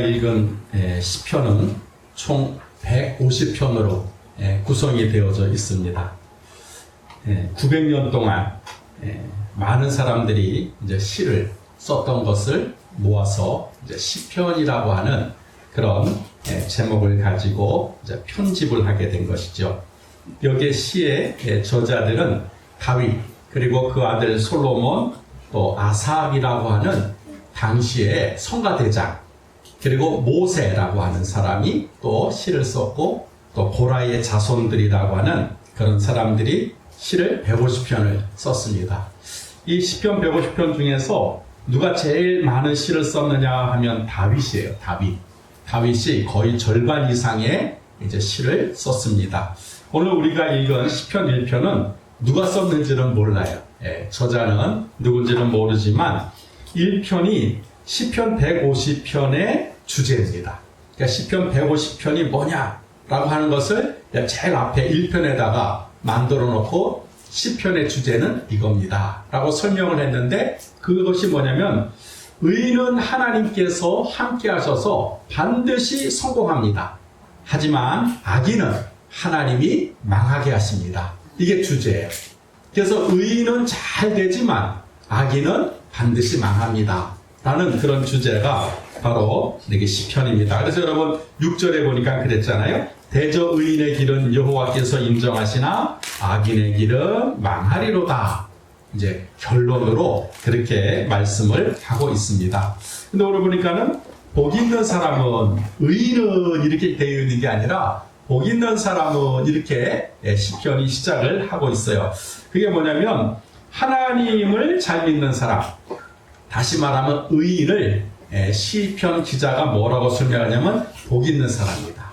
읽은 시편은 총 150편으로 구성이 되어져 있습니다. 900년 동안 많은 사람들이 이제 시를 썼던 것을 모아서 이제 시편이라고 하는 그런 제목을 가지고 이제 편집을 하게 된 것이죠. 여기에 시의 저자들은 다윗, 그리고 그 아들 솔로몬, 또 아삽이라고 하는 당시의 성가대장, 그리고 모세라고 하는 사람이 또 시를 썼고, 또 고라의 자손들이라고 하는 그런 사람들이 시를 150편을 썼습니다. 이 시편 150편 중에서 누가 제일 많은 시를 썼느냐 하면 다윗이에요. 다윗이 거의 절반 이상의 이제 시를 썼습니다. 오늘 우리가 읽은 시편 1편은 누가 썼는지는 몰라요. 저자는 누군지는 모르지만 1편이 시편 150편의 주제입니다. 그러니까 시편 150편이 뭐냐라고 하는 것을 제일 앞에 1편에다가 만들어 놓고 시편의 주제는 이겁니다 라고 설명을 했는데, 그것이 뭐냐면 의인은 하나님께서 함께 하셔서 반드시 성공합니다. 하지만 악인은 하나님이 망하게 하십니다. 이게 주제예요. 그래서 의인은 잘 되지만 악인은 반드시 망합니다 라는 그런 주제가 바로 이게 시편입니다. 그래서 여러분 6절에 보니까 그랬잖아요. 대저 의인의 길은 여호와께서 인정하시나 악인의 길은 망하리로다. 이제 결론으로 그렇게 말씀을 하고 있습니다. 근데 오늘 보니까는 복 있는 사람은, 의인은 이렇게 되어 있는 게 아니라 복 있는 사람은 이렇게 시편이 시작을 하고 있어요. 그게 뭐냐면 하나님을 잘 믿는 사람, 다시 말하면 의인을 시편 기자가 뭐라고 설명하냐면 복 있는 사람입니다.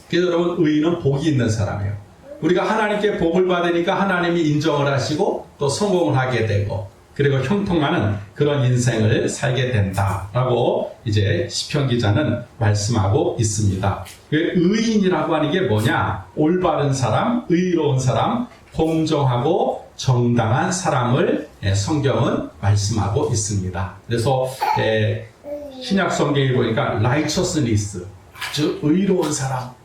그래서 여러분, 의인은 복이 있는 사람이에요. 우리가 하나님께 복을 받으니까 하나님이 인정을 하시고 또 성공을 하게 되고, 그리고 형통하는 그런 인생을 살게 된다라고 이제 시편 기자는 말씀하고 있습니다. 의인이라고 하는 게 뭐냐? 올바른 사람, 의로운 사람, 공정하고 정당한 사람을 성경은 말씀하고 있습니다. 그래서 신약 성경에 보니까 righteousness, 아주 의로운 사람,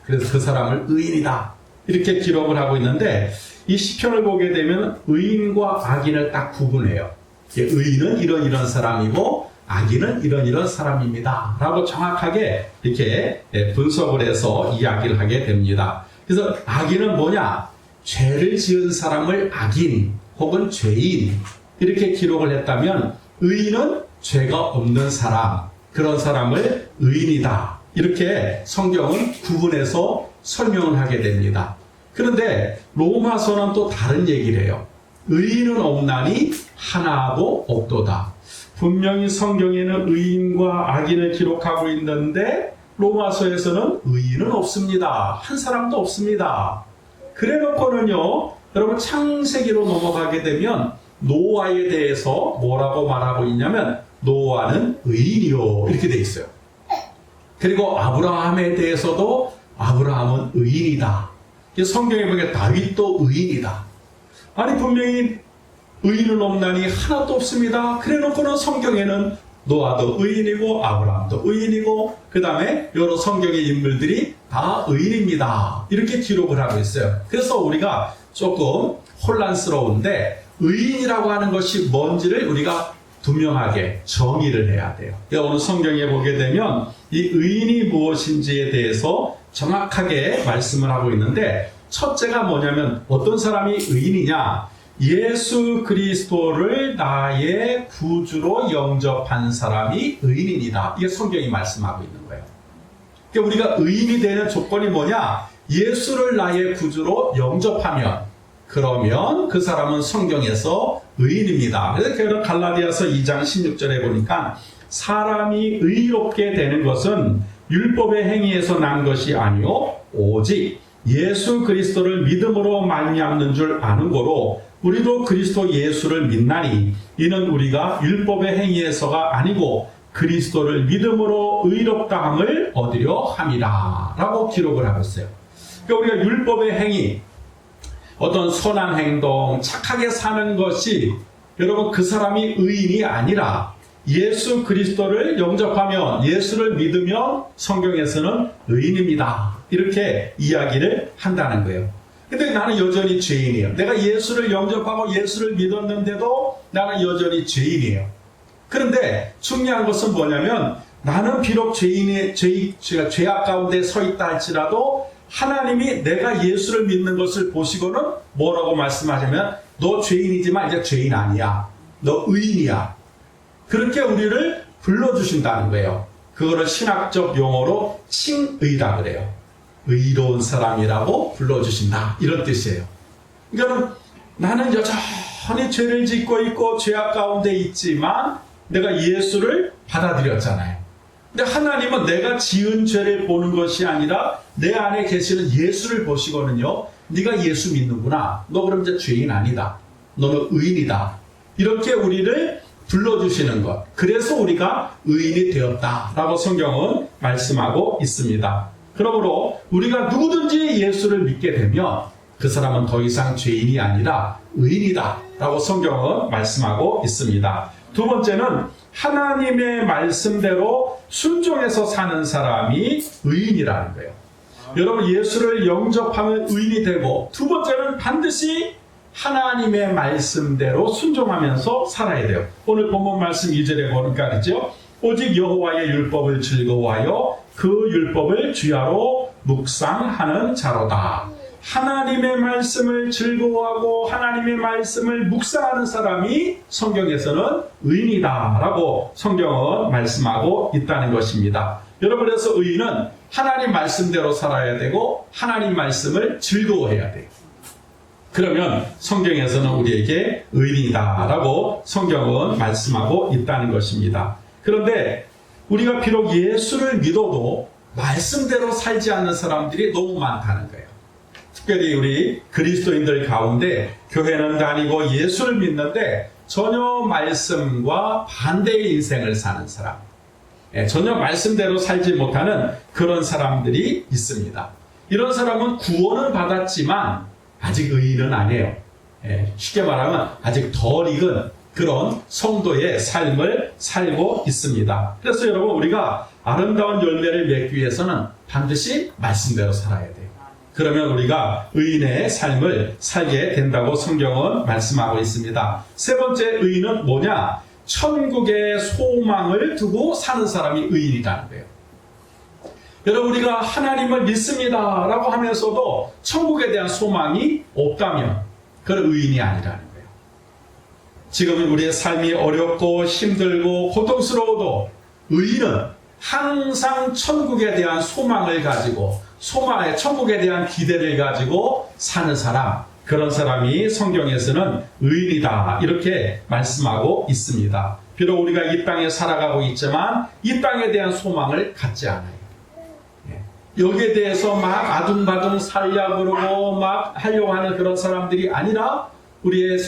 그래서 그 사람을 의인이다 이렇게 기록을 하고 있는데, 이 시편을 보게 되면 의인과 악인을 딱 구분해요. 의인은 이런 사람이고 악인은 이런 사람입니다 라고 정확하게 이렇게 분석을 해서 이야기를 하게 됩니다. 그래서 악인은 뭐냐? 죄를 지은 사람을 악인 혹은 죄인 이렇게 기록을 했다면, 의인은 죄가 없는 사람, 그런 사람을 의인이다 이렇게 성경은 구분해서 설명을 하게 됩니다. 그런데 로마서는 또 다른 얘기를 해요. 의인은 없나니 하나도 없도다. 분명히 성경에는 의인과 악인을 기록하고 있는데 로마서에서는 의인은 없습니다. 한 사람도 없습니다. 그래 놓고는요, 여러분 창세기로 넘어가게 되면 노아에 대해서 뭐라고 말하고 있냐면 노아는 의인이요 이렇게 돼 있어요. 그리고 아브라함에 대해서도 아브라함은 의인이다. 성경에 보니까 다윗도 의인이다. 아니 분명히 의인은 없나니 하나도 없습니다. 그래 놓고는 성경에는 노아도 의인이고 아브라함도 의인이고 그 다음에 여러 성경의 인물들이 다 의인입니다 이렇게 기록을 하고 있어요. 그래서 우리가 조금 혼란스러운데 의인이라고 하는 것이 뭔지를 우리가 분명하게 정의를 해야 돼요. 오늘 성경에 보게 되면 이 의인이 무엇인지에 대해서 정확하게 말씀을 하고 있는데, 첫째가 뭐냐면 어떤 사람이 의인이냐? 예수 그리스도를 나의 구주로 영접한 사람이 의인이다. 이게 성경이 말씀하고 있는 거예요. 그러니까 우리가 의인이 되는 조건이 뭐냐? 예수를 나의 구주로 영접하면, 그러면 그 사람은 성경에서 의인입니다. 그래서 갈라디아서 2장 16절에 보니까 사람이 의롭게 되는 것은 율법의 행위에서 난 것이 아니요 오직 예수 그리스도를 믿음으로 말미암는 줄 아는 거로 우리도 그리스도 예수를 믿나니 이는 우리가 율법의 행위에서가 아니고 그리스도를 믿음으로 의롭다함을 얻으려 함이라 라고 기록을 하고 있어요. 그러니까 우리가 율법의 행위, 어떤 선한 행동, 착하게 사는 것이 여러분 그 사람이 의인이 아니라 예수 그리스도를 영접하면, 예수를 믿으면 성경에서는 의인입니다. 이렇게 이야기를 한다는 거예요. 근데 나는 여전히 죄인이에요. 내가 예수를 영접하고 예수를 믿었는데도 나는 여전히 죄인이에요. 그런데 중요한 것은 뭐냐면, 나는 비록 죄악 가운데 서 있다 할지라도 하나님이 내가 예수를 믿는 것을 보시고는 뭐라고 말씀하시면, 너 죄인이지만 이제 죄인 아니야. 너 의인이야. 그렇게 우리를 불러주신다는 거예요. 그거를 신학적 용어로 칭의라 그래요. 의로운 사람이라고 불러주신다. 이런 뜻이에요. 그러니까 나는 여전히 죄를 짓고 있고 죄악 가운데 있지만 내가 예수를 받아들였잖아요. 근데 하나님은 내가 지은 죄를 보는 것이 아니라 내 안에 계시는 예수를 보시거든요. 네가 예수 믿는구나. 너 그럼 이제 죄인 아니다. 너는 의인이다. 이렇게 우리를 불러주시는 것. 그래서 우리가 의인이 되었다라고 성경은 말씀하고 있습니다. 그러므로 우리가 누구든지 예수를 믿게 되면 그 사람은 더 이상 죄인이 아니라 의인이다 라고 성경은 말씀하고 있습니다. 두 번째는 하나님의 말씀대로 순종해서 사는 사람이 의인이라는 거예요. 여러분, 예수를 영접하면 의인이 되고, 두 번째는 반드시 하나님의 말씀대로 순종하면서 살아야 돼요. 오늘 본문 말씀 2절에 보니까 그렇죠? 오직 여호와의 율법을 즐거워하여 그 율법을 주야로 묵상하는 자로다. 하나님의 말씀을 즐거워하고 하나님의 말씀을 묵상하는 사람이 성경에서는 의인이다라고 성경은 말씀하고 있다는 것입니다. 여러분, 그래서 의인은 하나님 말씀대로 살아야 되고 하나님 말씀을 즐거워해야 돼요. 그러면 성경에서는 우리에게 의인이다라고 성경은 말씀하고 있다는 것입니다. 그런데 우리가 비록 예수를 믿어도 말씀대로 살지 않는 사람들이 너무 많다는 거예요. 특별히 우리 그리스도인들 가운데 교회는 다니고 예수를 믿는데 전혀 말씀과 반대의 인생을 사는 사람, 전혀 말씀대로 살지 못하는 그런 사람들이 있습니다. 이런 사람은 구원은 받았지만 아직 의인은 아니에요. 쉽게 말하면 아직 덜 익은 그런 성도의 삶을 살고 있습니다. 그래서 여러분, 우리가 아름다운 열매를 맺기 위해서는 반드시 말씀대로 살아야 돼요. 그러면 우리가 의인의 삶을 살게 된다고 성경은 말씀하고 있습니다. 세 번째 의인은 뭐냐? 천국의 소망을 두고 사는 사람이 의인이라는 거예요. 여러분, 우리가 하나님을 믿습니다 라고 하면서도 천국에 대한 소망이 없다면 그건 의인이 아니라는 거예요. 지금 우리의 삶이 어렵고 힘들고 고통스러워도 의인은 항상 천국에 대한 소망을 가지고 천국에 대한 기대를 가지고 사는 사람, 그런 사람이 성경에서는 의인이다 이렇게 말씀하고 있습니다. 비록 우리가 이 땅에 살아가고 있지만 이 땅에 대한 소망을 갖지 않아요. 여기에 대해서 막 아둥바둥 살려고 그러고 막 하려고 하는 그런 사람들이 아니라 우리의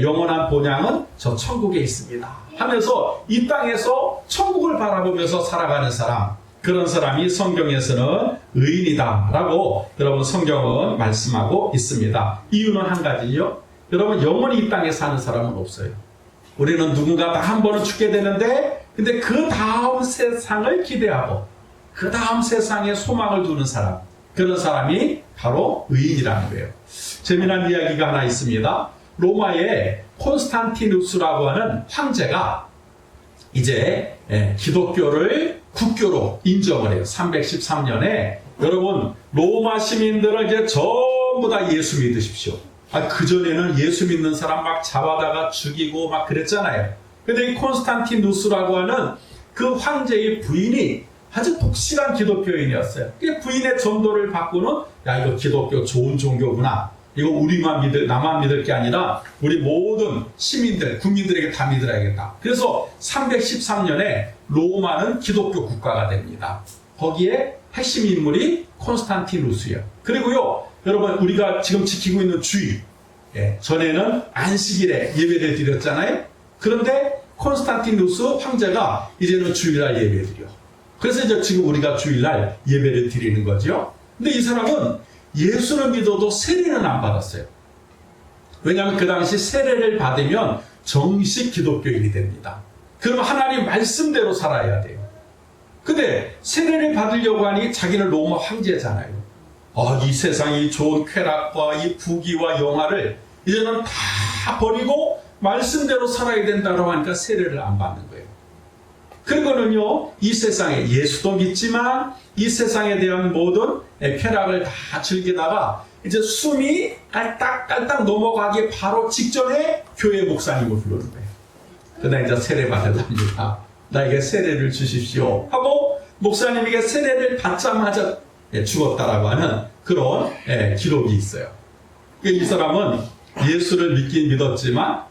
영원한 본향은 저 천국에 있습니다 하면서 이 땅에서 천국을 바라보면서 살아가는 사람, 그런 사람이 성경에서는 의인이다 라고 여러분 성경은 말씀하고 있습니다. 이유는 한 가지요. 여러분, 영원히 이 땅에 사는 사람은 없어요. 우리는 누군가 다 한 번은 죽게 되는데, 근데 그 다음 세상을 기대하고 그 다음 세상에 소망을 두는 사람, 그런 사람이 바로 의인이라는 거예요. 재미난 이야기가 하나 있습니다. 로마의 콘스탄티누스라고 하는 황제가 이제 기독교를 국교로 인정을 해요. 313년에. 여러분, 로마 시민들은 이제 전부 다 예수 믿으십시오. 그전에는 예수 믿는 사람 막 잡아다가 죽이고 막 그랬잖아요. 근데 이 콘스탄티누스라고 하는 그 황제의 부인이 아주 독실한 기독교인이었어요. 부인의 전도를 받고는, 야, 이거 기독교 좋은 종교구나. 이거 나만 믿을 게 아니라 우리 모든 시민들, 국민들에게 다 믿어야겠다. 그래서 313년에 로마는 기독교 국가가 됩니다. 거기에 핵심 인물이 콘스탄티누스예요. 그리고요, 여러분, 우리가 지금 지키고 있는 주일, 전에는 안식일에 예배를 드렸잖아요. 그런데 콘스탄티누스 황제가 이제는 주일날 예배 드려. 그래서 이제 지금 우리가 주일날 예배를 드리는 거죠. 근데 이 사람은 예수를 믿어도 세례는 안 받았어요. 왜냐하면 그 당시 세례를 받으면 정식 기독교인이 됩니다. 그럼 하나님 말씀대로 살아야 돼요. 근데 세례를 받으려고 하니 자기는 로마 황제잖아요. 이 세상이 좋은 쾌락과 이 부귀와 영화를 이제는 다 버리고 말씀대로 살아야 된다고 하니까 세례를 안 받는 거예요. 그리고는요, 이 세상에 예수도 믿지만 이 세상에 대한 모든 쾌락을 다 즐기다가 이제 숨이 깔딱깔딱 넘어가기 바로 직전에 교회 목사님을 부르는 거예요. 그러다 이제 세례 받으랍니다. 나에게 세례를 주십시오 하고 목사님에게 세례를 받자마자 죽었다라고 하는 그런 기록이 있어요. 이 사람은 예수를 믿긴 믿었지만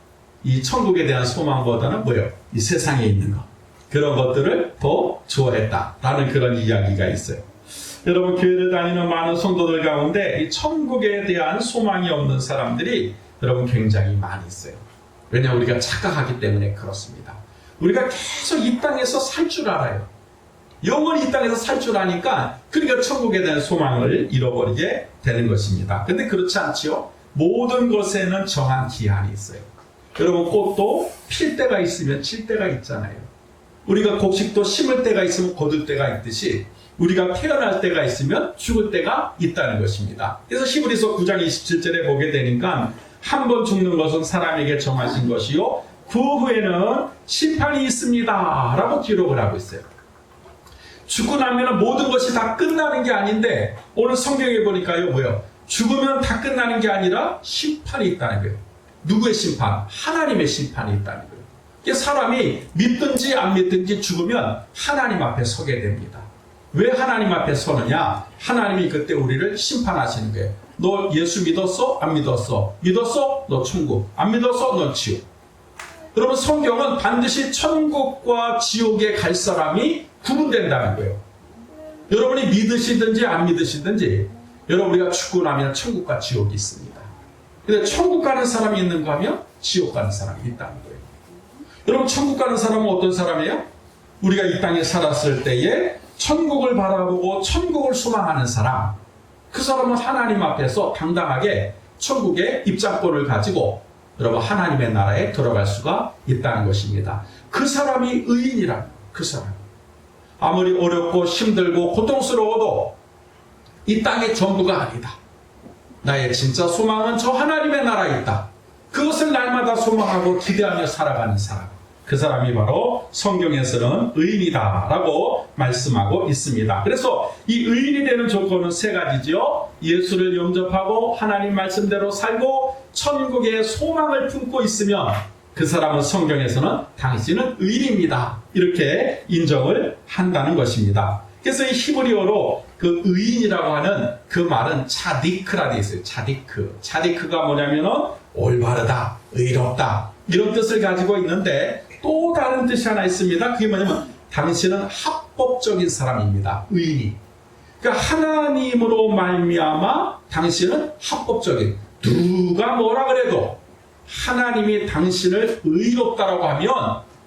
이 천국에 대한 소망보다는 뭐예요? 이 세상에 있는 것, 그런 것들을 더 좋아했다라는 그런 이야기가 있어요. 여러분, 교회를 다니는 많은 성도들 가운데 이 천국에 대한 소망이 없는 사람들이 여러분 굉장히 많이 있어요. 왜냐하면 우리가 착각하기 때문에 그렇습니다. 우리가 계속 이 땅에서 살 줄 알아요. 영원히 이 땅에서 살 줄 아니까 그러니까 천국에 대한 소망을 잃어버리게 되는 것입니다. 근데 그렇지 않지요. 모든 것에는 정한 기한이 있어요. 여러분, 꽃도 필 때가 있으면 칠 때가 있잖아요. 우리가 곡식도 심을 때가 있으면 거둘 때가 있듯이 우리가 태어날 때가 있으면 죽을 때가 있다는 것입니다. 그래서 히브리서 9장 27절에 보게 되니까 한 번 죽는 것은 사람에게 정하신 것이요 그 후에는 심판이 있습니다 라고 기록을 하고 있어요. 죽고 나면 모든 것이 다 끝나는 게 아닌데 오늘 성경에 보니까요 뭐예요? 죽으면 다 끝나는 게 아니라 심판이 있다는 거예요. 누구의 심판? 하나님의 심판이 있다는 거예요. 사람이 믿든지 안 믿든지 죽으면 하나님 앞에 서게 됩니다. 왜 하나님 앞에 서느냐? 하나님이 그때 우리를 심판하시는 거예요. 너 예수 믿었어? 안 믿었어? 믿었어? 너 천국. 안 믿었어? 너 지옥. 여러분, 성경은 반드시 천국과 지옥에 갈 사람이 구분된다는 거예요. 여러분이 믿으시든지 안 믿으시든지 여러분, 우리가 죽고 나면 천국과 지옥이 있습니다. 근데 천국 가는 사람이 있는가 하면 지옥 가는 사람이 있다는 거예요. 여러분, 천국 가는 사람은 어떤 사람이에요? 우리가 이 땅에 살았을 때에 천국을 바라보고 천국을 소망하는 사람, 그 사람은 하나님 앞에서 당당하게 천국의 입장권을 가지고 여러분 하나님의 나라에 들어갈 수가 있다는 것입니다. 그 사람이 의인이라는 그 사람. 아무리 어렵고 힘들고 고통스러워도 이 땅의 전부가 아니다. 나의 진짜 소망은 저 하나님의 나라에 있다. 그것을 날마다 소망하고 기대하며 살아가는 사람. 그 사람이 바로 성경에서는 의인이다라고 말씀하고 있습니다. 그래서 이 의인이 되는 조건은 세 가지죠. 예수를 영접하고 하나님 말씀대로 살고 천국의 소망을 품고 있으면 그 사람은 성경에서는 당신은 의인입니다. 이렇게 인정을 한다는 것입니다. 그래서 이 히브리어로 그 의인이라고 하는 그 말은 차디크라 되어 있어요. 차디크. 차디크가 뭐냐면은 올바르다, 의롭다 이런 뜻을 가지고 있는데 또 다른 뜻이 하나 있습니다. 그게 뭐냐면 당신은 합법적인 사람입니다. 의인이. 그러니까 하나님으로 말미암아 당신은 합법적인. 누가 뭐라 그래도 하나님이 당신을 의롭다라고 하면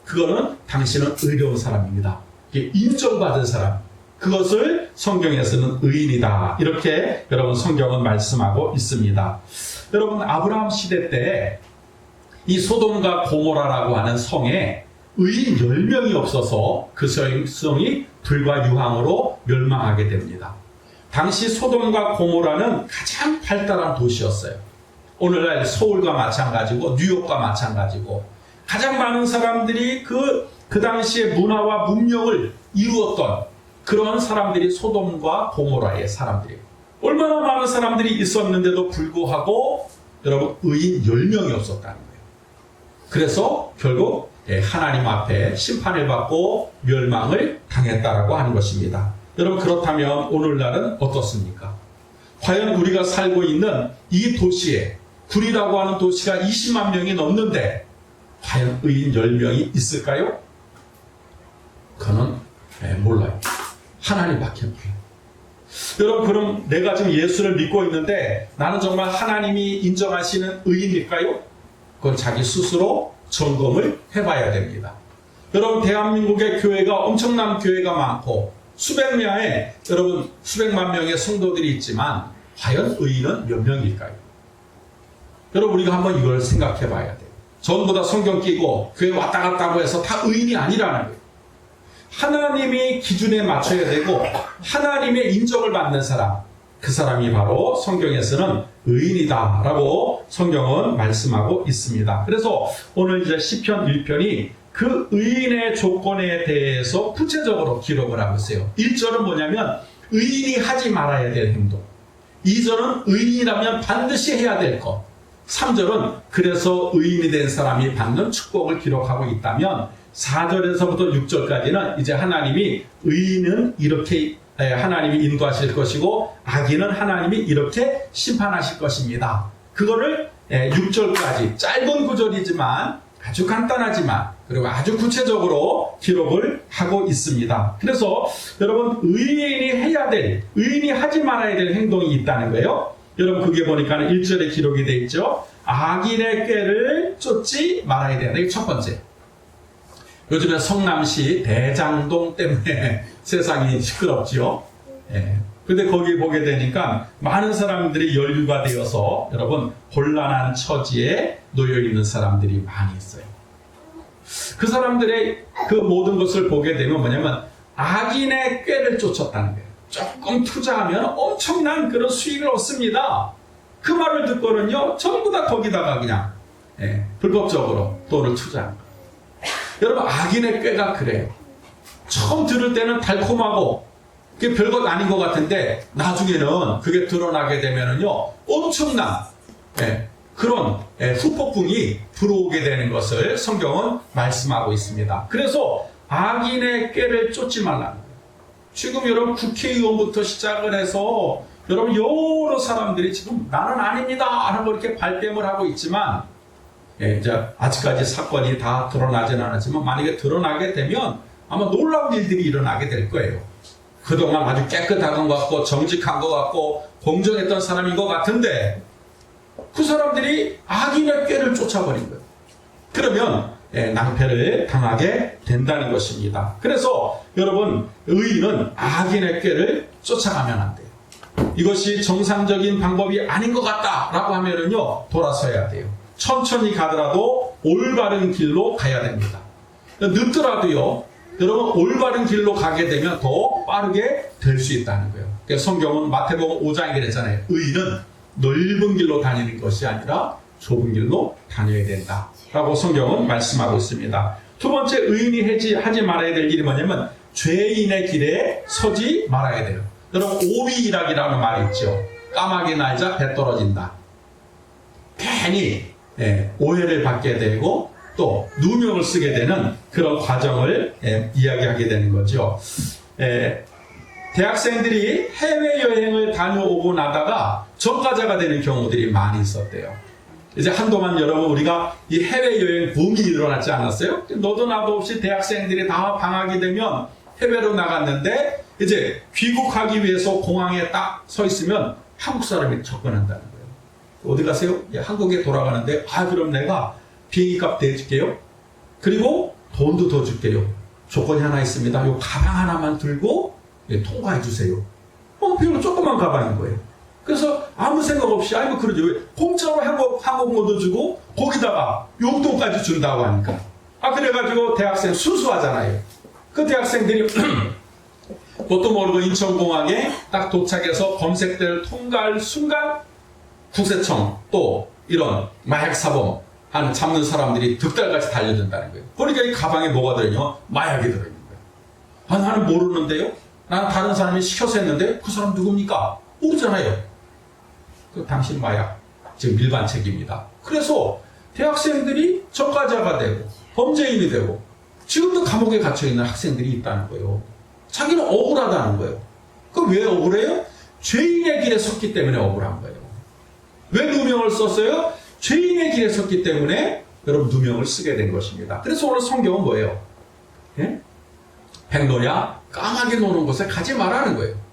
그거는 당신은 의로운 사람입니다. 이게 인정받은 사람. 그것을 성경에서는 의인이다. 이렇게 여러분 성경은 말씀하고 있습니다. 여러분, 아브라함 시대 때 이 소돔과 고모라라고 하는 성에 의인 10명이 없어서 그 성이 불과 유황으로 멸망하게 됩니다. 당시 소돔과 고모라는 가장 발달한 도시였어요. 오늘날 서울과 마찬가지고 뉴욕과 마찬가지고 가장 많은 사람들이 그 당시의 문화와 문명을 이루었던 그런 사람들이 소돔과 고모라의 사람들이에요. 얼마나 많은 사람들이 있었는데도 불구하고 여러분 의인 10명이 없었다는 거예요. 그래서 결국 하나님 앞에 심판을 받고 멸망을 당했다라고 하는 것입니다. 여러분, 그렇다면 오늘날은 어떻습니까? 과연 우리가 살고 있는 이 도시에 굴이라고 하는 도시가 20만 명이 넘는데 과연 의인 10명이 있을까요? 그는 몰라요. 하나님밖에 몰라요. 여러분, 그럼 내가 지금 예수를 믿고 있는데 나는 정말 하나님이 인정하시는 의인일까요? 그건 자기 스스로 점검을 해봐야 됩니다. 여러분, 대한민국의 교회가 엄청난 교회가 많고 수백만 명의 성도들이 있지만 과연 의인은 몇 명일까요? 여러분, 우리가 한번 이걸 생각해 봐야 돼요. 전부 다 성경 끼고 교회 왔다 갔다 하고 해서 다 의인이 아니라는 거예요. 하나님이 기준에 맞춰야 되고 하나님의 인정을 받는 사람, 그 사람이 바로 성경에서는 의인이다라고 성경은 말씀하고 있습니다. 그래서 오늘 이제 시편 1편이 그 의인의 조건에 대해서 구체적으로 기록을 하고 있어요. 1절은 뭐냐면 의인이 하지 말아야 될 행동, 2절은 의인이라면 반드시 해야 될 것, 3절은 그래서 의인이 된 사람이 받는 축복을 기록하고 있다면 4절에서부터 6절까지는 이제 하나님이 의인은 이렇게 하나님이 인도하실 것이고 악인은 하나님이 이렇게 심판하실 것입니다. 그거를 6절까지 짧은 구절이지만 아주 간단하지만 그리고 아주 구체적으로 기록을 하고 있습니다. 그래서 여러분 의인이 해야 될, 의인이 하지 말아야 될 행동이 있다는 거예요. 여러분 그게 보니까 1절에 기록이 되어 있죠. 악인의 꾀를 쫓지 말아야 된다. 이게 첫 번째. 요즘에 성남시 대장동 때문에 세상이 시끄럽지요. 근데 거기 보게 되니까 많은 사람들이 연루가 되어서 여러분 곤란한 처지에 놓여 있는 사람들이 많이 있어요. 그 사람들의 그 모든 것을 보게 되면 뭐냐면 악인의 꾀를 쫓았다는 거예요. 조금 투자하면 엄청난 그런 수익을 얻습니다. 그 말을 듣고는요 전부 다 거기다가 그냥 불법적으로 돈을 투자한 거예요. 여러분 악인의 꾀가 그래요. 처음 들을 때는 달콤하고 그게 별것 아닌 것 같은데 나중에는 그게 드러나게 되면은요 엄청난 그런 후폭풍이 불어오게 되는 것을 성경은 말씀하고 있습니다. 그래서 악인의 꾀를 쫓지 말라는 거예요. 지금 여러분 국회의원부터 시작을 해서 여러분 여러 사람들이 지금 나는 아닙니다 하고 이렇게 발뺌을 하고 있지만 이제 아직까지 사건이 다 드러나진 않았지만 만약에 드러나게 되면 아마 놀라운 일들이 일어나게 될 거예요. 그동안 아주 깨끗한 것 같고 정직한 것 같고 공정했던 사람인 것 같은데 그 사람들이 악인의 꾀를 쫓아버린 거예요. 그러면 낭패를 당하게 된다는 것입니다. 그래서 여러분 의인은 악인의 꾀를 쫓아가면 안 돼요. 이것이 정상적인 방법이 아닌 것 같다라고 하면은요 돌아서야 돼요. 천천히 가더라도 올바른 길로 가야 됩니다. 늦더라도요 여러분 올바른 길로 가게 되면 더 빠르게 될 수 있다는 거예요. 그래서 성경은 마태복음 5장에 그랬잖아요. 의인은 넓은 길로 다니는 것이 아니라 좁은 길로 다녀야 된다 라고 성경은 말씀하고 있습니다. 두 번째 의인이 하지 말아야 될 일이 뭐냐면 죄인의 길에 서지 말아야 돼요. 여러분 오비일학이라는 말이 있죠. 까마귀 날자 배 떨어진다. 괜히 오해를 받게 되고 또 누명을 쓰게 되는 그런 과정을 이야기하게 되는 거죠. 대학생들이 해외여행을 다녀오고 나다가 전과자가 되는 경우들이 많이 있었대요. 이제 한동안 여러분 우리가 이 해외여행 붐이 일어났지 않았어요? 너도 나도 없이 대학생들이 다 방학이 되면 해외로 나갔는데 이제 귀국하기 위해서 공항에 딱 서 있으면 한국 사람이 접근한다는 거예요. 어디 가세요? 한국에 돌아가는데 그럼 내가 비행기값 대줄게요. 그리고 돈도 더 줄게요. 조건이 하나 있습니다. 요 가방 하나만 들고 통과해 주세요. 별로 조그만 가방인 거예요. 그래서 아무 생각 없이 뭐 그러죠. 왜? 공짜로 항공권도 주고 거기다가 용돈까지 준다고 하니까. 그래가지고 대학생 순수하잖아요. 그 대학생들이 뭣도 모르고 인천공항에 딱 도착해서 검색대를 통과할 순간 국세청 또 이런 마약 사범 잡는 사람들이 득달같이 달려든다는 거예요. 그러니까 이 가방에 뭐가 들어있냐? 마약이 들어있는 거예요. 나는 모르는데요? 나는 다른 사람이 시켜서 했는데 그 사람 누굽니까? 모르잖아요. 당신 마약 지금 일반책입니다. 그래서 대학생들이 전과자가 되고 범죄인이 되고 지금도 감옥에 갇혀있는 학생들이 있다는 거예요. 자기는 억울하다는 거예요. 왜 억울해요? 죄인의 길에 섰기 때문에 억울한 거예요. 왜 누명을 썼어요? 죄인의 길에 섰기 때문에 여러분 누명을 쓰게 된 것입니다. 그래서 오늘 성경은 뭐예요? 백로냐 까마귀 노는 곳에 가지 말라는 거예요.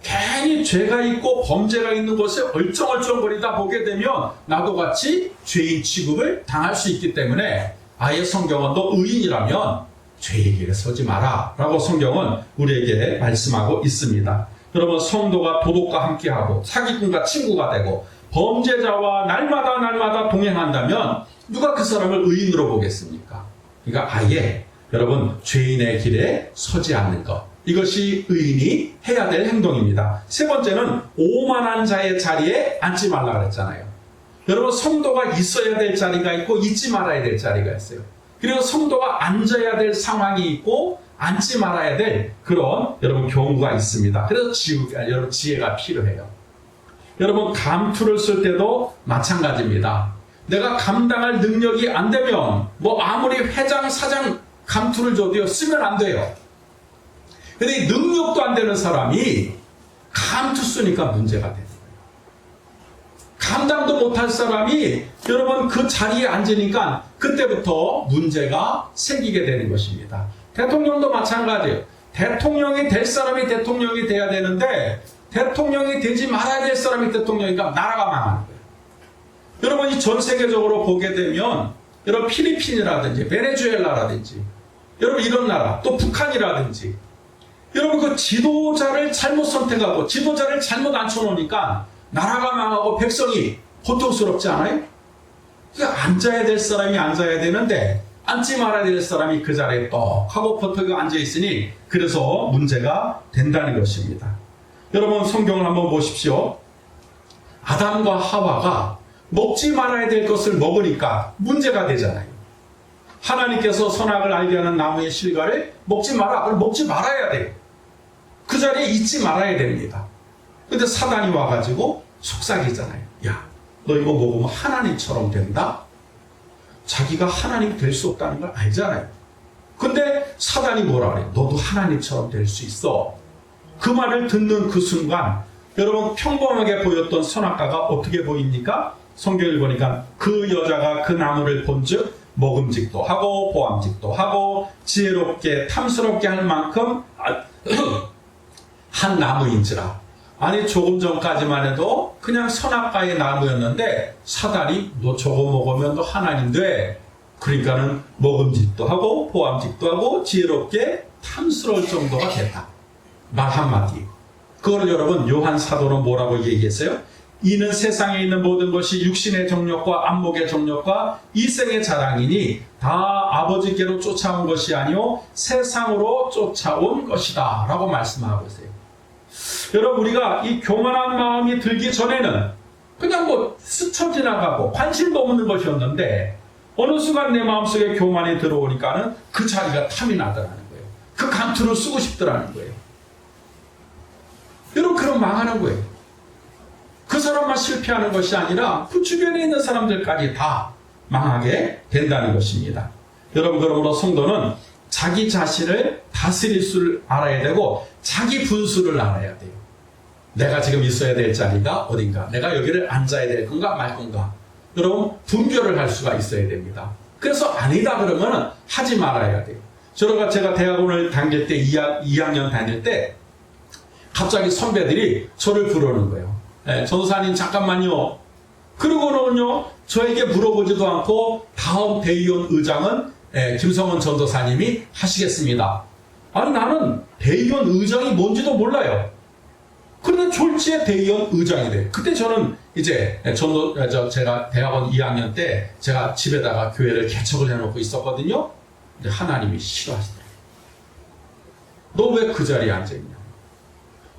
괜히 죄가 있고 범죄가 있는 곳에 얼쩡얼쩡거리다 보게 되면 나도 같이 죄인 취급을 당할 수 있기 때문에 아예 성경은 너 의인이라면 죄의 길에 서지 마라 라고 성경은 우리에게 말씀하고 있습니다. 여러분 성도가 도덕과 함께하고 사기꾼과 친구가 되고 범죄자와 날마다 동행한다면 누가 그 사람을 의인으로 보겠습니까? 그러니까 아예 여러분 죄인의 길에 서지 않는 것, 이것이 의인이 해야 될 행동입니다. 세 번째는 오만한 자의 자리에 앉지 말라 그랬잖아요. 여러분 성도가 있어야 될 자리가 있고 있지 말아야 될 자리가 있어요. 그리고 성도가 앉아야 될 상황이 있고 앉지 말아야 될 그런 여러분 경우가 있습니다. 그래서 여러분 지혜가 필요해요. 여러분 감투를 쓸 때도 마찬가지입니다. 내가 감당할 능력이 안 되면 뭐 아무리 회장 사장 감투를 줘도요 쓰면 안 돼요. 근데 능력도 안 되는 사람이 감투 쓰니까 문제가 되는 거예요. 감당도 못할 사람이 여러분 그 자리에 앉으니까 그때부터 문제가 생기게 되는 것입니다. 대통령도 마찬가지예요. 대통령이 될 사람이 대통령이 돼야 되는데 대통령이 되지 말아야 될 사람이 대통령이니까 나라가 망하는 거예요. 여러분이 전 세계적으로 보게 되면 여러분 필리핀이라든지 베네수엘라라든지 여러분 이런 나라 또 북한이라든지 여러분 그 지도자를 잘못 선택하고 지도자를 잘못 앉혀놓으니까 나라가 망하고 백성이 고통스럽지 않아요? 그러니까 앉아야 될 사람이 앉아야 되는데 앉지 말아야 될 사람이 그 자리에 떡 하고 버터가 앉아있으니 그래서 문제가 된다는 것입니다. 여러분 성경을 한번 보십시오. 아담과 하와가 먹지 말아야 될 것을 먹으니까 문제가 되잖아요. 하나님께서 선악을 알게 하는 나무의 실과를 먹지 마라. 그럼 먹지 말아야 돼요. 그 자리에 있지 말아야 됩니다. 근데 사단이 와가지고 속삭이잖아요. 야, 너 이거 먹으면 하나님처럼 된다? 자기가 하나님 될 수 없다는 걸 알잖아요. 근데 사단이 뭐라 그래요? 너도 하나님처럼 될 수 있어. 그 말을 듣는 그 순간 여러분 평범하게 보였던 선악과가 어떻게 보입니까? 성경을 보니까 그 여자가 그 나무를 본즉 먹음직도 하고 보암직도 하고 지혜롭게 탐스럽게 할 만큼 한 나무인지라. 아니 조금 전까지만 해도 그냥 선악과의 나무였는데 사단이 너 저거 먹으면 너 하나님 돼. 그러니까는 먹음직도 하고 보암직도 하고 지혜롭게 탐스러울 정도가 됐다. 말 한마디. 그걸 여러분 요한 사도는 뭐라고 얘기했어요? 이는 세상에 있는 모든 것이 육신의 정욕과 안목의 정욕과 이생의 자랑이니 다 아버지께로 쫓아온 것이 아니요 세상으로 쫓아온 것이다 라고 말씀하고 있어요. 여러분 우리가 이 교만한 마음이 들기 전에는 그냥 뭐 스쳐 지나가고 관심도 없는 것이었는데 어느 순간 내 마음속에 교만이 들어오니까는 그 자리가 탐이 나더라는 거예요. 그 감투를 쓰고 싶더라는 거예요. 여러분 그럼 망하는 거예요. 그 사람만 실패하는 것이 아니라 그 주변에 있는 사람들까지 다 망하게 된다는 것입니다. 여러분 그러므로 성도는 자기 자신을 다스릴 줄 알아야 되고 자기 분수를 알아야 돼요. 내가 지금 있어야 될 자리가 어딘가, 내가 여기를 앉아야 될 건가 말 건가. 여러분 분별을 할 수가 있어야 됩니다. 그래서 아니다 그러면 하지 말아야 돼요. 제가 대학원을 다닐 때 2학년 다닐 때 갑자기 선배들이 저를 부르는 거예요. 전도사님 잠깐만요. 그러고는요 저에게 물어보지도 않고 다음 대의원 의장은 김성원 전도사님이 하시겠습니다. 아니 나는 대의원 의장이 뭔지도 몰라요. 그런데 졸지에 대의원 의장이 돼요. 그때 저는 이제 제가 대학원 2학년 때 제가 집에다가 교회를 개척을 해놓고 있었거든요. 근데 하나님이 싫어하시더라고요. 너 왜 그 자리에 앉아있냐?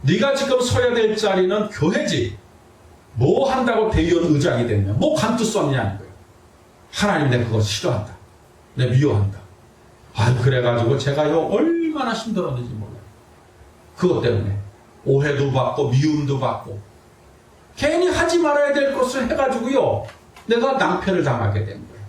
네가 지금 서야 될 자리는 교회지. 뭐 한다고 대의원 의장이 됐냐? 뭐 감투 썼냐는 거예요. 하나님 내 그거 싫어한다. 내 미워한다. 그래가지고 제가요 얼마나 힘들었는지 몰라요. 그것 때문에 오해도 받고 미움도 받고 괜히 하지 말아야 될 것을 해가지고요 내가 낭패를 당하게 된 거예요.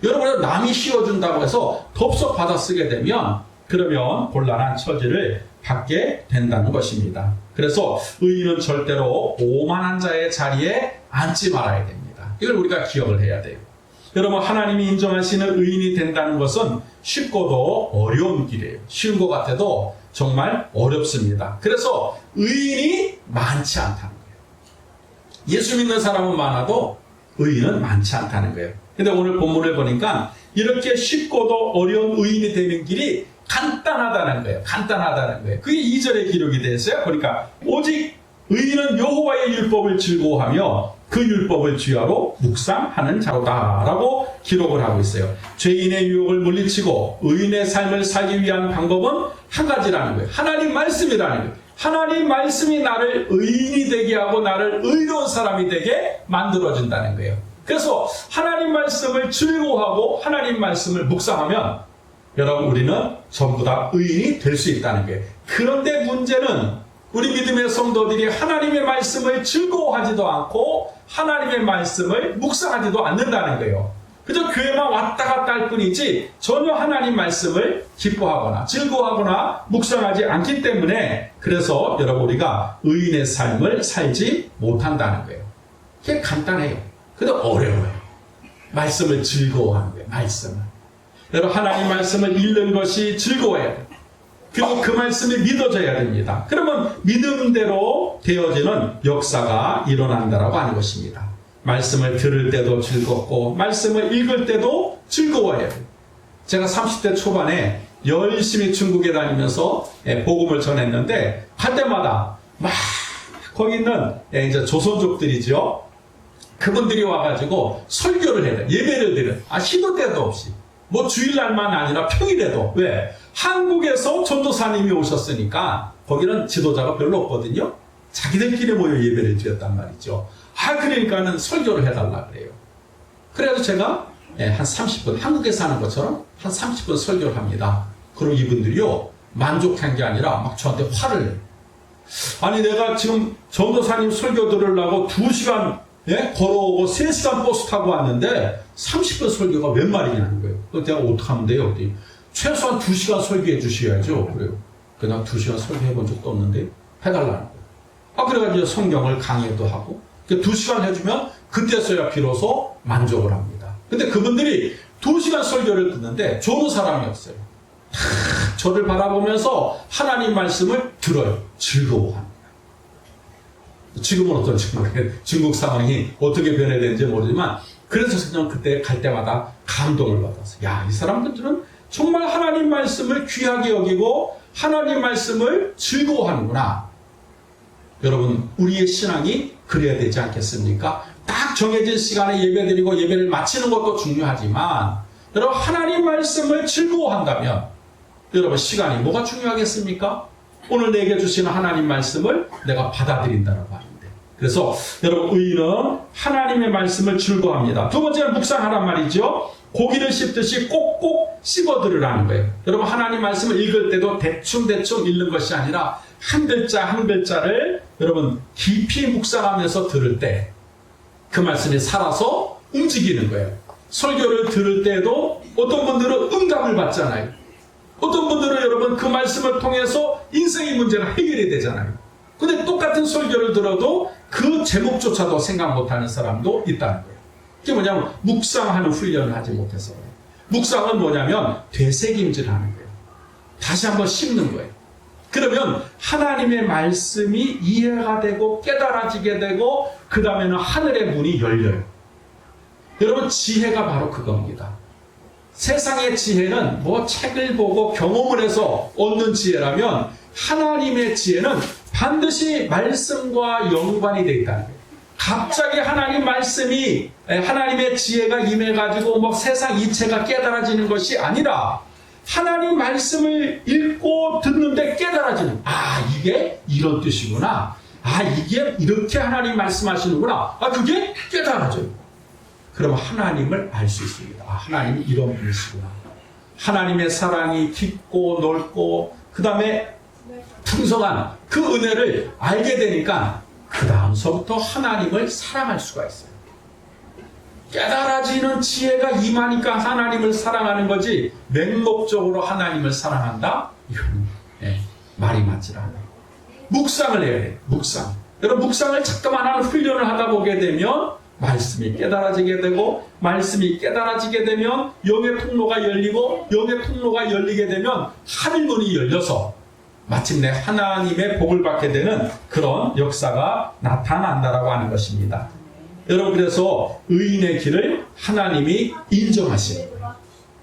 여러분 남이 씌워준다고 해서 덥석 받아 쓰게 되면 그러면 곤란한 처지를 받게 된다는 것입니다. 그래서 의인은 절대로 오만한 자의 자리에 앉지 말아야 됩니다. 이걸 우리가 기억을 해야 돼요. 여러분 하나님이 인정하시는 의인이 된다는 것은 쉽고도 어려운 길이에요. 쉬운 것 같아도 정말 어렵습니다. 그래서 의인이 많지 않다는 거예요. 예수 믿는 사람은 많아도 의인은 많지 않다는 거예요. 근데 오늘 본문을 보니까 이렇게 쉽고도 어려운 의인이 되는 길이 간단하다는 거예요. 간단하다는 거예요. 그게 2절에 기록이 되어 있어요. 그러니까 오직 의인은 여호와의 율법을 즐거워하며 그 율법을 주야로 묵상하는 자로다라고 기록을 하고 있어요. 죄인의 유혹을 물리치고 의인의 삶을 살기 위한 방법은 한 가지라는 거예요. 하나님 말씀이라는 거예요. 하나님 말씀이 나를 의인이 되게 하고 나를 의로운 사람이 되게 만들어준다는 거예요. 그래서 하나님 말씀을 즐거워하고 하나님 말씀을 묵상하면 여러분 우리는 전부 다 의인이 될 수 있다는 거예요. 그런데 문제는 우리 믿음의 성도들이 하나님의 말씀을 즐거워하지도 않고 하나님의 말씀을 묵상하지도 않는다는 거예요. 그저 교회만 왔다 갔다 할 뿐이지 전혀 하나님 말씀을 기뻐하거나 즐거워하거나 묵상하지 않기 때문에 그래서 여러분 우리가 의인의 삶을 살지 못한다는 거예요. 그게 간단해요. 근데 어려워요. 말씀을 즐거워하는 거예요. 말씀을. 여러분 하나님 말씀을 읽는 것이 즐거워야 돼요. 그리고 그 말씀이 믿어져야 됩니다. 그러면 믿음대로 되어지는 역사가 일어난다라고 하는 것입니다. 말씀을 들을 때도 즐겁고 말씀을 읽을 때도 즐거워야 돼요. 제가 30대 초반에 열심히 중국에 다니면서 복음을 전했는데 갈 때마다 막 거기 있는 이제 조선족들이죠. 그분들이 와가지고 설교를 해요. 예배를 드려요. 시도 때도 없이. 뭐 주일날만 아니라 평일에도. 왜? 한국에서 전도사님이 오셨으니까 거기는 지도자가 별로 없거든요. 자기들끼리 모여 예배를 드렸단 말이죠. 그러니까는 설교를 해달라 그래요. 그래서 제가 한 30분, 한국에서 하는 것처럼 한 30분 설교를 합니다. 그리고 이분들이요, 만족한 게 아니라 막 저한테 화를 내요. 아니, 내가 지금 전도사님 설교 들으려고 2시간 걸어오고 3시간 버스 타고 왔는데 30분 설교가 웬 말이냐는 거예요. 그래서 내가 어떻게 하면 돼요? 최소한 2시간 설교해 주셔야죠. 그래요. 그냥 2시간 설교해 본 적도 없는데 해달라는 거예요. 그래가지고 성경을 강의도 하고 2시간 해주면 그때서야 비로소 만족을 합니다. 근데 그분들이 2시간 설교를 듣는데 좋은 사람이 없어요. 다 저를 바라보면서 하나님 말씀을 들어요. 즐거워합니다. 지금은 어떤지 모르겠어요. 중국 상황이 어떻게 변해야 되는지 모르지만 그래서 저는 그때 갈 때마다 감동을 받았어요. 이 사람들은 정말 하나님 말씀을 귀하게 여기고 하나님 말씀을 즐거워하는구나. 여러분 우리의 신앙이 그래야 되지 않겠습니까? 딱 정해진 시간에 예배드리고 예배를 마치는 것도 중요하지만 여러분 하나님 말씀을 즐거워한다면 여러분 시간이 뭐가 중요하겠습니까? 오늘 내게 주시는 하나님 말씀을 내가 받아들인다라고 하는데 그래서 여러분 의인은 하나님의 말씀을 즐거워합니다. 두 번째는 묵상하란 말이죠. 고기를 씹듯이 꼭꼭 씹어 들으라는 거예요. 여러분 하나님 말씀을 읽을 때도 대충대충 읽는 것이 아니라 한 글자 한 글자를 여러분 깊이 묵상하면서 들을 때 그 말씀이 살아서 움직이는 거예요. 설교를 들을 때도 어떤 분들은 응답을 받잖아요. 어떤 분들은 여러분 그 말씀을 통해서 인생의 문제가 해결이 되잖아요. 근데 똑같은 설교를 들어도 그 제목조차도 생각 못하는 사람도 있다는 거예요. 그게 뭐냐면 묵상하는 훈련을 하지 못해서 그래요. 묵상은 뭐냐면 되새김질하는 거예요. 다시 한번 씹는 거예요. 그러면 하나님의 말씀이 이해가 되고 깨달아지게 되고 그 다음에는 하늘의 문이 열려요. 여러분 지혜가 바로 그겁니다. 세상의 지혜는 뭐 책을 보고 경험을 해서 얻는 지혜라면 하나님의 지혜는 반드시 말씀과 연관이 되어 있다는 거예요. 갑자기 하나님 말씀이 하나님의 지혜가 임해가지고 뭐 세상 이체가 깨달아지는 것이 아니라 하나님 말씀을 읽고 듣는데 깨달아지는 이게 이런 뜻이구나. 이게 이렇게 하나님 말씀하시는구나. 그게 깨달아져요. 그러면 하나님을 알 수 있습니다. 하나님이 이런 분이시구나. 하나님의 사랑이 깊고 넓고 그 다음에 풍성한 그 은혜를 알게 되니까 그 다음서부터 하나님을 사랑할 수가 있어요. 깨달아지는 지혜가 임하니까 하나님을 사랑하는 거지 맹목적으로 하나님을 사랑한다? 이건 말이 맞질 않아요. 묵상을 해야 돼요. 묵상. 여러분 묵상을 잠깐만 하는 훈련을 하다 보게 되면 말씀이 깨달아지게 되고 말씀이 깨달아지게 되면 영의 통로가 열리고 영의 통로가 열리게 되면 하늘문이 열려서 마침내 하나님의 복을 받게 되는 그런 역사가 나타난다라고 하는 것입니다. 여러분 그래서 의인의 길을 하나님이 인정하시는 거예요.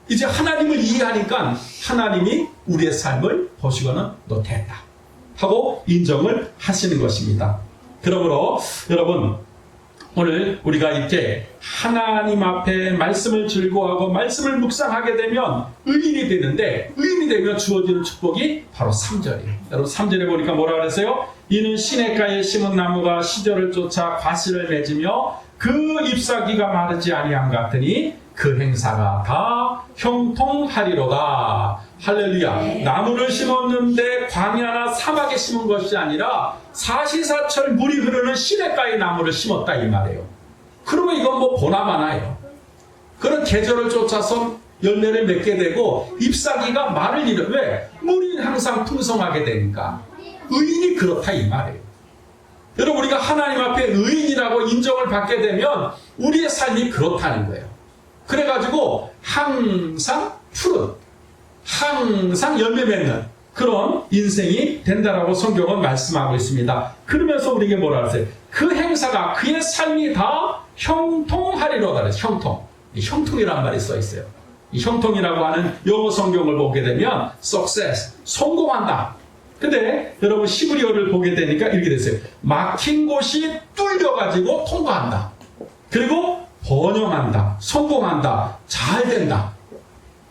이제 하나님을 이해하니까 하나님이 우리의 삶을 보시고는 너 됐다 하고 인정을 하시는 것입니다. 그러므로 여러분 오늘 우리가 이렇게 하나님 앞에 말씀을 즐거워하고 말씀을 묵상하게 되면 의인이 되는데, 의인이 되면 주어지는 축복이 바로 3절이에요. 여러분 3절에 보니까 뭐라 그랬어요? 이는 시냇가에 심은 나무가 시절을 쫓아 과실을 맺으며 그 잎사귀가 마르지 아니함 같으니 그 행사가 다 형통하리로다. 할렐루야. 나무를 심었는데 광야나 사막에 심은 것이 아니라 사시사철 물이 흐르는 시냇가에 나무를 심었다 이 말이에요. 그러면 이건 뭐 보나마나예요. 그런 계절을 쫓아서 열매를 맺게 되고 잎사귀가 마를 일은 왜? 물이 항상 풍성하게 되니까. 의인이 그렇다 이 말이에요. 여러분 우리가 하나님 앞에 의인이라고 인정을 받게 되면 우리의 삶이 그렇다는 거예요. 그래가지고 항상 푸른, 항상 열매 맺는 그런 인생이 된다라고 성경은 말씀하고 있습니다. 그러면서 우리에게 뭐라 하세요? 그 행사가 그의 삶이 다 형통하리로다 그래서 형통. 이 형통이라는 말이 써 있어요. 이 형통이라고 하는 영어 성경을 보게 되면 success, 성공한다. 근데 여러분 히브리어를 보게 되니까 이렇게 됐어요. 막힌 곳이 뚫려가지고 통과한다. 그리고 번영한다, 성공한다, 잘 된다.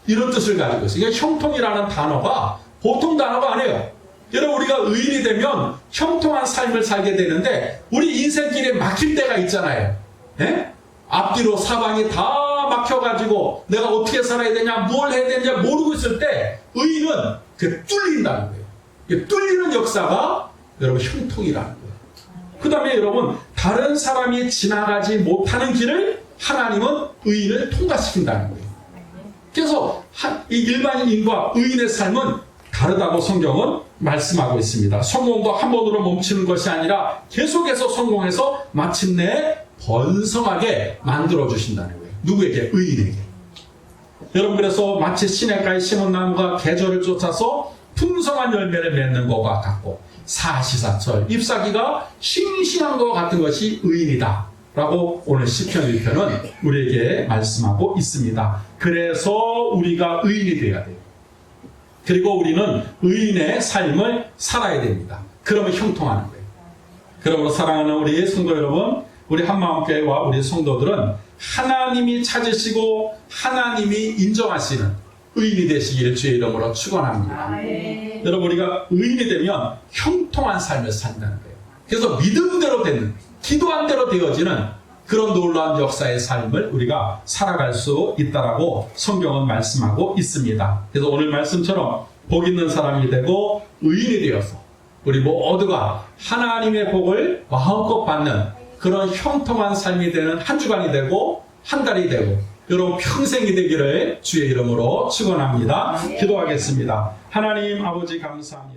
이런 뜻을 가지고 있어요. 이게 형통이라는 단어가 보통 단어가 아니에요. 여러분 우리가 의인이 되면 형통한 삶을 살게 되는데 우리 인생길에 막힐 때가 있잖아요. 예? 앞뒤로 사방이 다 막혀가지고 내가 어떻게 살아야 되냐, 뭘 해야 되냐 모르고 있을 때 의인은 그 뚫린다는 거예요. 이 뚫리는 역사가 여러분 형통이라는 거예요. 그 다음에 여러분 다른 사람이 지나가지 못하는 길을 하나님은 의인을 통과시킨다는 거예요. 그래서 이 일반인과 의인의 삶은 다르다고 성경은 말씀하고 있습니다. 성공도 한 번으로 멈추는 것이 아니라 계속해서 성공해서 마침내 번성하게 만들어주신다는 거예요. 누구에게? 의인에게. 여러분 그래서 마치 시냇가에 심은 나무가 계절을 쫓아서 풍성한 열매를 맺는 것과 같고 사시사철 잎사귀가 싱싱한 것 같은 것이 의인이다 라고 오늘 시편 1편은 우리에게 말씀하고 있습니다. 그래서 우리가 의인이 되어야 돼요. 그리고 우리는 의인의 삶을 살아야 됩니다. 그러면 형통하는 거예요. 그러므로 사랑하는 우리 성도 여러분, 우리 한마음교회와 우리 성도들은 하나님이 찾으시고 하나님이 인정하시는 의인이 되시기를 주의 이름으로 축원합니다. 여러분 우리가 의인이 되면 형통한 삶을 산다는 거예요. 그래서 믿음대로 되는, 기도한 대로 되어지는 그런 놀라운 역사의 삶을 우리가 살아갈 수 있다라고 성경은 말씀하고 있습니다. 그래서 오늘 말씀처럼 복 있는 사람이 되고 의인이 되어서 우리 모두가 하나님의 복을 마음껏 받는 그런 형통한 삶이 되는 한 주간이 되고 한 달이 되고 여러분 평생이 되기를 주의 이름으로 축원합니다. 기도하겠습니다. 하나님 아버지 감사합니다.